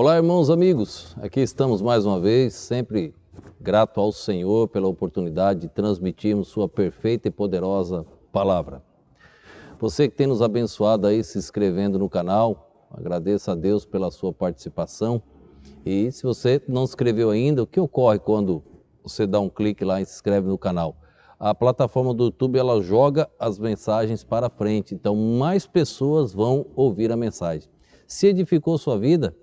Olá, irmãos, amigos. Aqui estamos mais uma vez, sempre grato ao Senhor pela oportunidade de transmitirmos sua perfeita e poderosa palavra. Você que tem nos abençoado aí se inscrevendo no canal, agradeço a Deus pela sua participação. E se você não se inscreveu ainda, o que ocorre quando você dá um clique lá e se inscreve no canal? A plataforma do YouTube, ela joga as mensagens para frente, então mais pessoas vão ouvir a mensagem. Se edificou sua vida,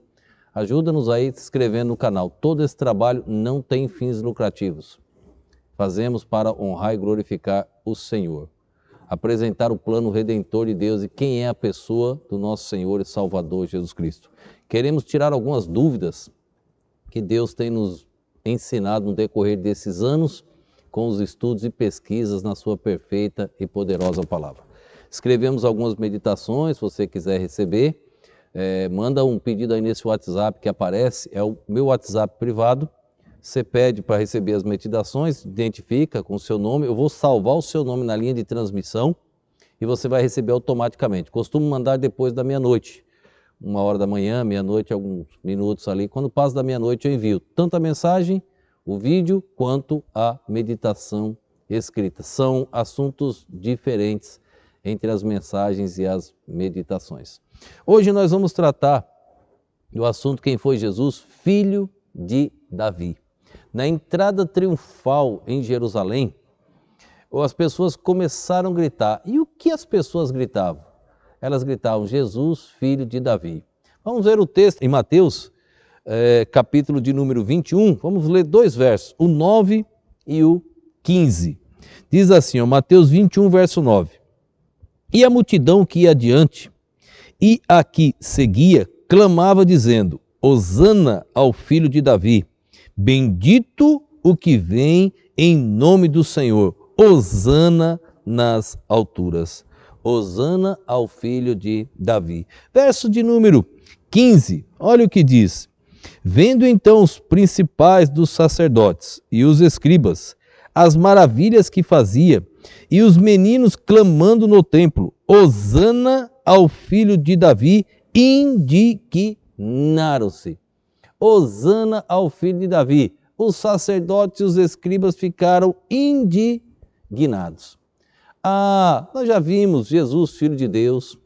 ajuda-nos aí se inscrevendo no canal. Todo esse trabalho não tem fins lucrativos. Fazemos para honrar e glorificar o Senhor. Apresentar o plano redentor de Deus e quem é a pessoa do nosso Senhor e Salvador Jesus Cristo. Queremos tirar algumas dúvidas que Deus tem nos ensinado no decorrer desses anos com os estudos e pesquisas na sua perfeita e poderosa palavra. Escrevemos algumas meditações, se você quiser receber, manda um pedido aí nesse WhatsApp que aparece, é o meu WhatsApp privado. Você pede para receber as meditações, identifica com o seu nome, eu vou salvar o seu nome na linha de transmissão e você vai receber automaticamente. Costumo mandar depois da meia-noite, 1h da manhã, meia-noite, alguns minutos ali. Quando passa da meia-noite eu envio tanto a mensagem, o vídeo, quanto a meditação escrita. São assuntos diferentes entre as mensagens e as meditações. Hoje nós vamos tratar do assunto quem foi Jesus, filho de Davi. Na entrada triunfal em Jerusalém, as pessoas começaram a gritar. E o que as pessoas gritavam? Elas gritavam, Jesus, filho de Davi. Vamos ver o texto em Mateus, capítulo de número 21. Vamos ler 2 versos, o 9 e o 15. Diz assim, Mateus 21, verso 9. E a multidão que ia adiante e a que seguia, clamava dizendo, Hosana ao filho de Davi. Bendito o que vem em nome do Senhor. Hosana nas alturas. Hosana ao filho de Davi. Verso de número 15. Olha o que diz. Vendo então os principais dos sacerdotes e os escribas, as maravilhas que fazia, e os meninos clamando no templo, Hosana ao filho de Davi, indignaram-se. Hosana ao filho de Davi. Os sacerdotes e os escribas ficaram indignados. Nós já vimos Jesus, filho de Deus,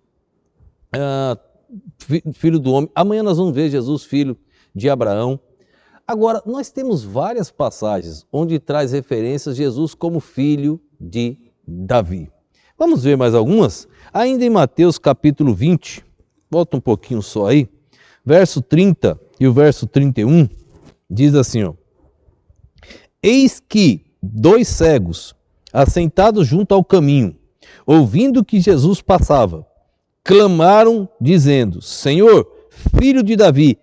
filho do homem. Amanhã nós vamos ver Jesus, filho de Abraão. Agora, nós temos várias passagens onde traz referências a Jesus como filho de Davi. Vamos ver mais algumas? Ainda em Mateus capítulo 20, volta um pouquinho só aí, verso 30 e o verso 31, diz assim, Eis que 2 cegos, assentados junto ao caminho, ouvindo que Jesus passava, clamaram dizendo, Senhor, filho de Davi,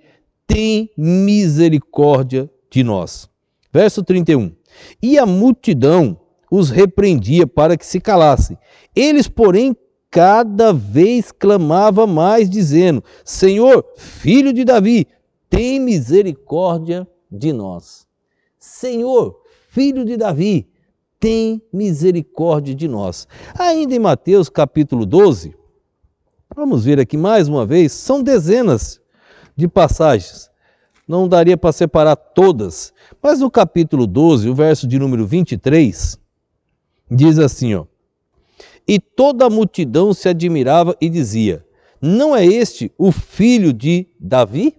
tem misericórdia de nós. Verso 31. E a multidão os repreendia para que se calassem. Eles, porém, cada vez clamavam mais, dizendo, Senhor, filho de Davi, tem misericórdia de nós. Senhor, filho de Davi, tem misericórdia de nós. Ainda em Mateus capítulo 12, vamos ver aqui mais uma vez, são dezenas de passagens. Não daria para separar todas, mas no capítulo 12, o verso de número 23, diz assim, E toda a multidão se admirava e dizia, não é este o filho de Davi?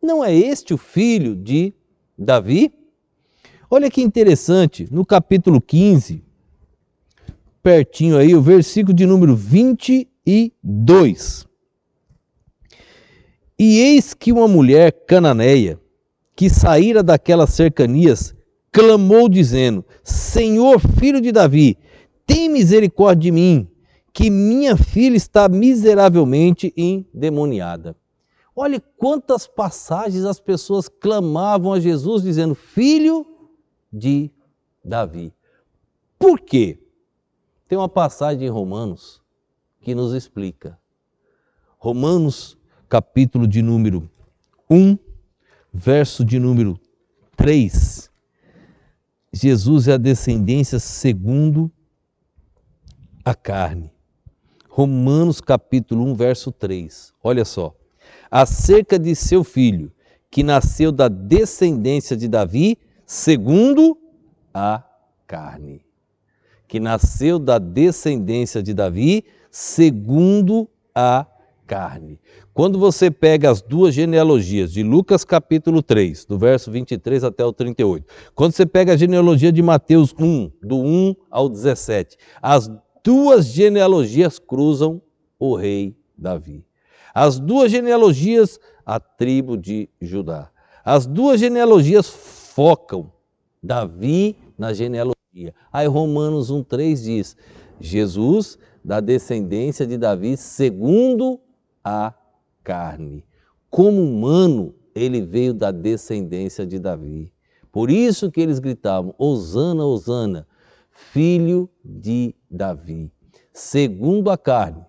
Não é este o filho de Davi? Olha que interessante, no capítulo 15, pertinho aí, o versículo de número 22. E eis que uma mulher cananeia, que saíra daquelas cercanias, clamou dizendo, Senhor, filho de Davi, tem misericórdia de mim, que minha filha está miseravelmente endemoniada. Olha quantas passagens as pessoas clamavam a Jesus dizendo, filho de Davi. Por quê? Tem uma passagem em Romanos que nos explica. Romanos, capítulo de número 1, verso de número 3. Jesus é a descendência segundo a carne. Romanos capítulo 1, verso 3. Olha só. acerca de seu filho, que nasceu da descendência de Davi, segundo a carne. Que nasceu da descendência de Davi, segundo a carne. Quando você pega as duas genealogias de Lucas capítulo 3, do verso 23 até o 38, quando você pega a genealogia de Mateus 1, do 1 ao 17, as duas genealogias cruzam o rei Davi. As duas genealogias, a tribo de Judá. As duas genealogias focam Davi na genealogia. Aí Romanos 1,3 diz, Jesus da descendência de Davi segundo a carne. Como humano, ele veio da descendência de Davi. Por isso que eles gritavam, Hosana, Hosana, filho de Davi, segundo a carne.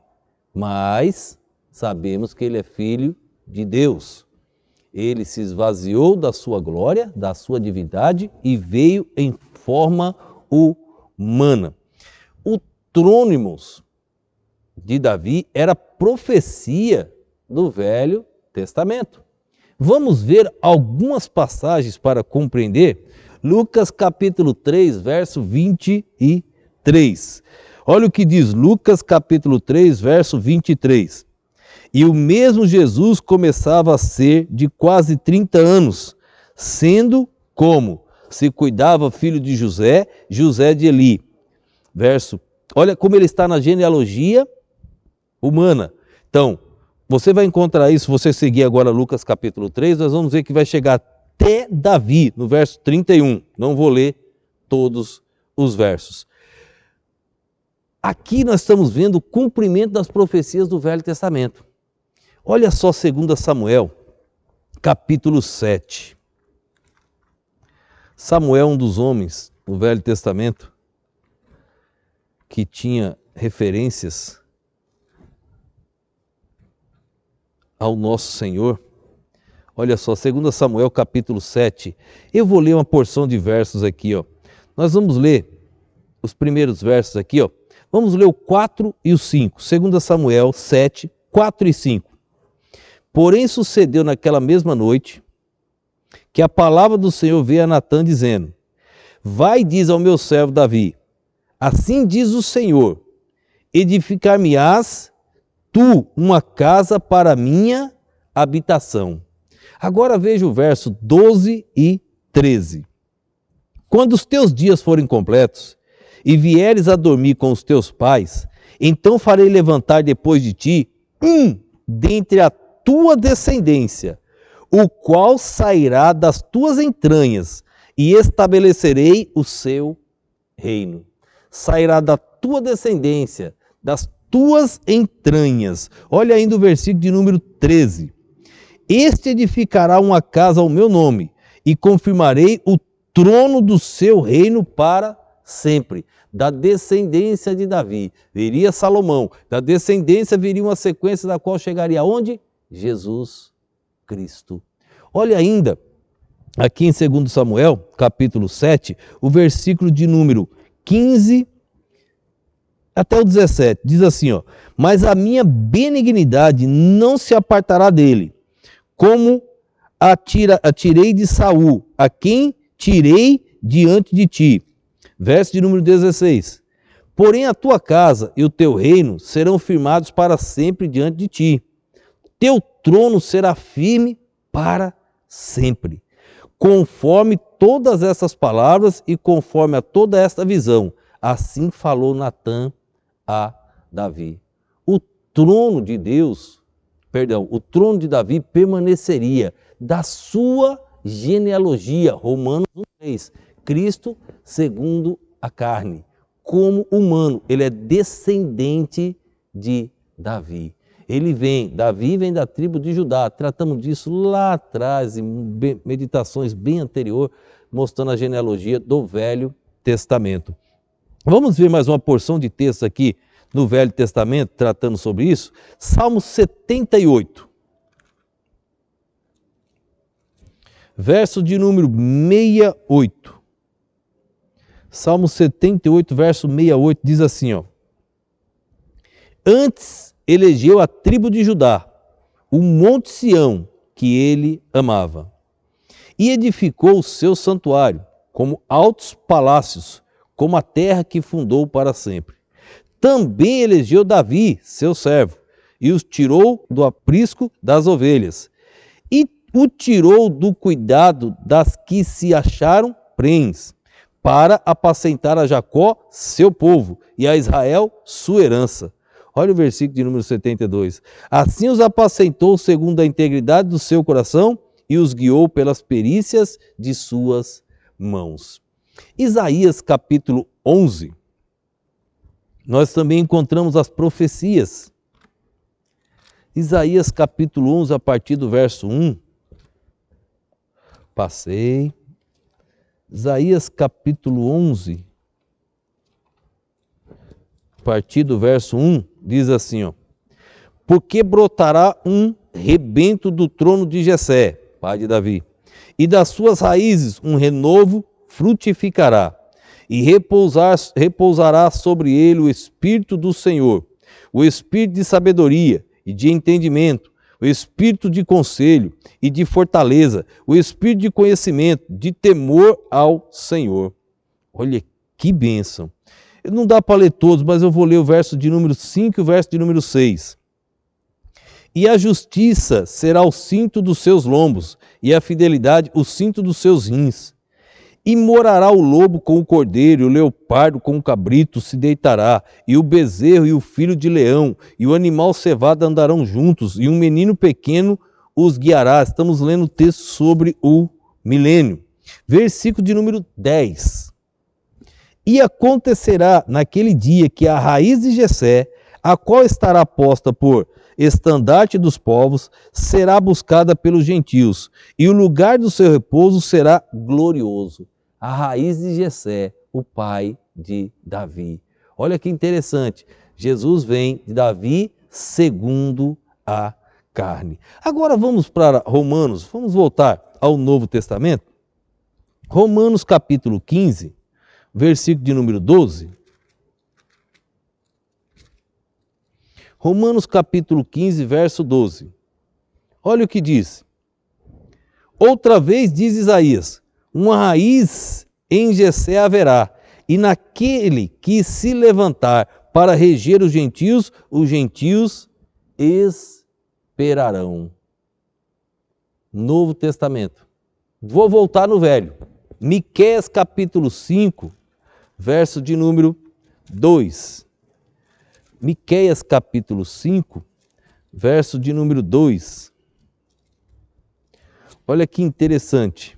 Mas sabemos que ele é filho de Deus. Ele se esvaziou da sua glória, da sua divindade e veio em forma humana. O trônimos de Davi era profecia do Velho Testamento. Vamos ver algumas passagens para compreender. Lucas capítulo 3, verso 23. Olha o que diz Lucas capítulo 3, verso 23. E o mesmo Jesus começava a ser de quase 30 anos, sendo como se cuidava filho de José, José de Eli. Olha como ele está na genealogia humana. Então, você vai encontrar isso, se você seguir agora Lucas capítulo 3, nós vamos ver que vai chegar até Davi, no verso 31. Não vou ler todos os versos. Aqui nós estamos vendo o cumprimento das profecias do Velho Testamento. Olha só 2 Samuel, capítulo 7. Samuel, um dos homens do Velho Testamento, que tinha referências ao nosso Senhor. Olha só, 2 Samuel, capítulo 7. Eu vou ler uma porção de versos aqui, ó. Nós vamos ler os primeiros versos aqui, ó. Vamos ler o 4 e o 5. 2 Samuel 7, 4 e 5. Porém sucedeu naquela mesma noite que a palavra do Senhor veio a Natã dizendo, vai, diz ao meu servo Davi, assim diz o Senhor, edificar-me-ás tu uma casa para minha habitação. Agora veja o verso 12 e 13. Quando os teus dias forem completos e vieres a dormir com os teus pais, então farei levantar depois de ti dentre a tua descendência, o qual sairá das tuas entranhas, e estabelecerei o seu reino. Sairá da tua descendência, das tuas entranhas. Olha ainda o versículo de número 13. Este edificará uma casa ao meu nome, e confirmarei o trono do seu reino para sempre. Da descendência de Davi viria Salomão, da descendência viria uma sequência da qual chegaria aonde? Jesus Cristo. Olha ainda, aqui em 2 Samuel, capítulo 7, o versículo de número 15 até o 17, diz assim, ó, mas a minha benignidade não se apartará dele, como a tirei de Saul, a quem tirei diante de ti. Verso de número 16, porém a tua casa e o teu reino serão firmados para sempre diante de ti. Teu trono será firme para sempre. Conforme todas essas palavras e conforme a toda esta visão, assim falou Natã a Davi. O trono de o trono de Davi permaneceria da sua genealogia, Romanos 1,3. Cristo segundo a carne, como humano, ele é descendente de Davi. Davi vem da tribo de Judá, tratamos disso lá atrás, em meditações bem anterior, mostrando a genealogia do Velho Testamento. Vamos ver mais uma porção de textos aqui no Velho Testamento, tratando sobre isso. Salmo 78, verso de número 68. Salmo 78, verso 68, diz assim, ó. Antes elegeu a tribo de Judá, o monte Sião, que ele amava. E edificou o seu santuário, como altos palácios, como a terra que fundou para sempre. Também elegeu Davi, seu servo, e os tirou do aprisco das ovelhas, e o tirou do cuidado das que se acharam prenhes, para apacentar a Jacó, seu povo, e a Israel, sua herança. Olha o versículo de número 72. Assim os apacentou segundo a integridade do seu coração e os guiou pelas perícias de suas mãos. Isaías capítulo 11. Nós também encontramos as profecias. Isaías capítulo 11, a partir do verso 1. Passei. Isaías capítulo 11, a partir do verso 1, diz assim, ó: porque brotará um rebento do trono de Jessé, pai de Davi, e das suas raízes um renovo frutificará, e repousará sobre ele o Espírito do Senhor, o Espírito de sabedoria e de entendimento, o Espírito de conselho e de fortaleza, o Espírito de conhecimento, de temor ao Senhor. Olha que bênção. Não dá para ler todos, mas eu vou ler o verso de número 5 e o verso de número 6. E a justiça será o cinto dos seus lombos, e a fidelidade o cinto dos seus rins. E morará o lobo com o cordeiro, e o leopardo com o cabrito se deitará, e o bezerro e o filho de leão, e o animal cevado andarão juntos, e um menino pequeno os guiará. Estamos lendo o texto sobre o milênio. Versículo de número 10. E acontecerá naquele dia que a raiz de Jessé, a qual estará posta por estandarte dos povos, será buscada pelos gentios, e o lugar do seu repouso será glorioso. A raiz de Jessé, o pai de Davi. Olha que interessante, Jesus vem de Davi segundo a carne. Agora vamos para Romanos, vamos voltar ao Novo Testamento. Romanos capítulo 15, versículo de número 12. Romanos capítulo 15, verso 12. Olha o que diz. Outra vez diz Isaías: uma raiz em Jessé haverá, e naquele que se levantar para reger os gentios esperarão. Novo Testamento. Vou voltar no Velho. Miqueias capítulo 5, verso de número 2. Miqueias capítulo 5, verso de número 2. Olha que interessante.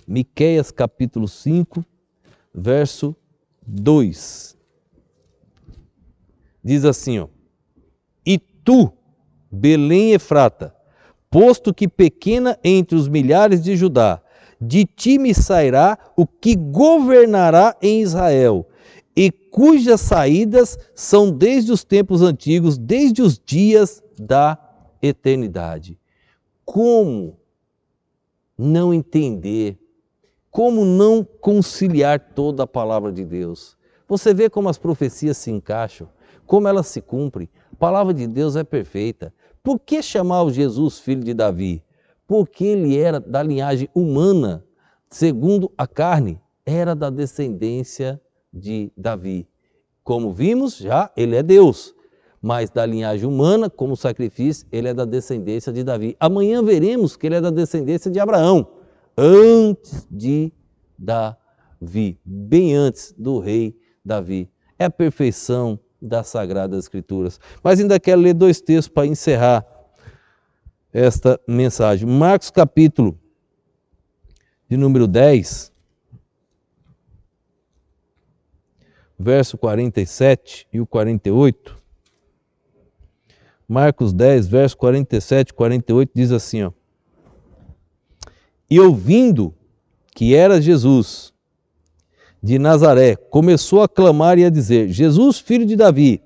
Miqueias capítulo 5, verso 2. Diz assim, ó: e tu, Belém Efrata, posto que pequena entre os milhares de Judá, de ti me sairá o que governará em Israel, e cujas saídas são desde os tempos antigos, desde os dias da eternidade. Como não entender? Como não conciliar toda a palavra de Deus? Você vê como as profecias se encaixam, como elas se cumprem. A palavra de Deus é perfeita. Por que chamar o Jesus filho de Davi? Porque ele era da linhagem humana, segundo a carne, era da descendência de Davi. Como vimos já, ele é Deus, mas da linhagem humana, como sacrifício, ele é da descendência de Davi. Amanhã veremos que ele é da descendência de Abraão, antes de Davi, bem antes do rei Davi. É a perfeição das Sagradas Escrituras. Mas ainda quero ler 2 textos para encerrar esta mensagem. Marcos capítulo de número 10, verso 47 e o 48. Marcos 10, verso 47 e 48 diz assim, ó: e ouvindo que era Jesus de Nazaré, começou a clamar e a dizer: Jesus, filho de Davi,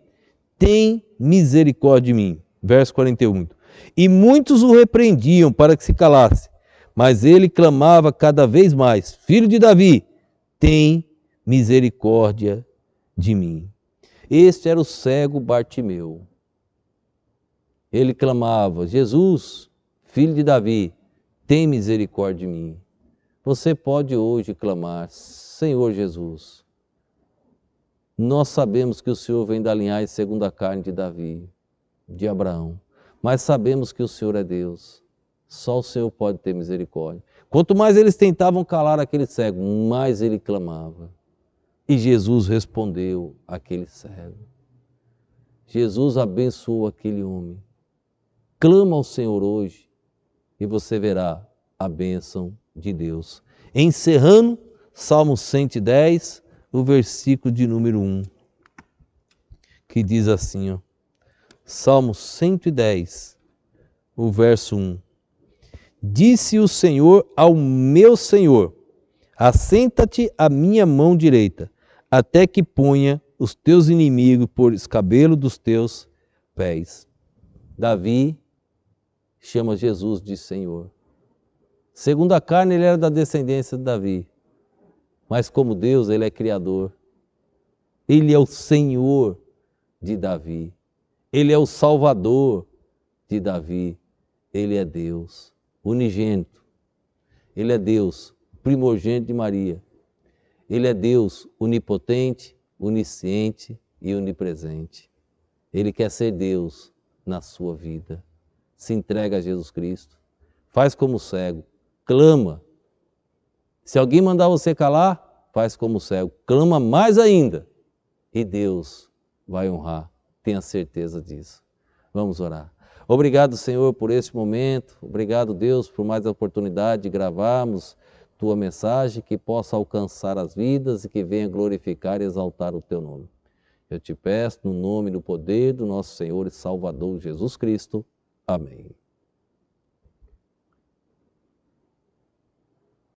tem misericórdia de mim. Verso 41. E muitos o repreendiam para que se calasse, mas ele clamava cada vez mais: Filho de Davi, tem misericórdia de mim. Este era o cego Bartimeu. Ele clamava: Jesus, filho de Davi, tem misericórdia de mim. Você pode hoje clamar: Senhor Jesus, nós sabemos que o Senhor vem da linhagem segundo a carne de Davi, de Abraão, mas sabemos que o Senhor é Deus. Só o Senhor pode ter misericórdia. Quanto mais eles tentavam calar aquele cego, mais ele clamava. E Jesus respondeu àquele cego. Jesus abençoou aquele homem. Clama ao Senhor hoje e você verá a bênção de Deus. Encerrando, Salmo 110, o versículo de número 1, que diz assim, ó, Salmo 110, o verso 1. Disse o Senhor ao meu Senhor: assenta-te à minha mão direita, até que ponha os teus inimigos por escabelo dos teus pés. Davi chama Jesus de Senhor. Segundo a carne, ele era da descendência de Davi, mas como Deus, ele é criador. Ele é o Senhor de Davi. Ele é o Salvador de Davi. Ele é Deus unigênito. Ele é Deus primogênito de Maria. Ele é Deus onipotente, onisciente e onipresente. Ele quer ser Deus na sua vida. Se entrega a Jesus Cristo. Faz como cego. Clama. Se alguém mandar você calar, faz como cego. Clama mais ainda. E Deus vai honrar. Tenha certeza disso. Vamos orar. Obrigado, Senhor, por esse momento. Obrigado, Deus, por mais a oportunidade de gravarmos Tua mensagem, que possa alcançar as vidas e que venha glorificar e exaltar o Teu nome. Eu te peço no nome e no poder do nosso Senhor e Salvador Jesus Cristo. Amém.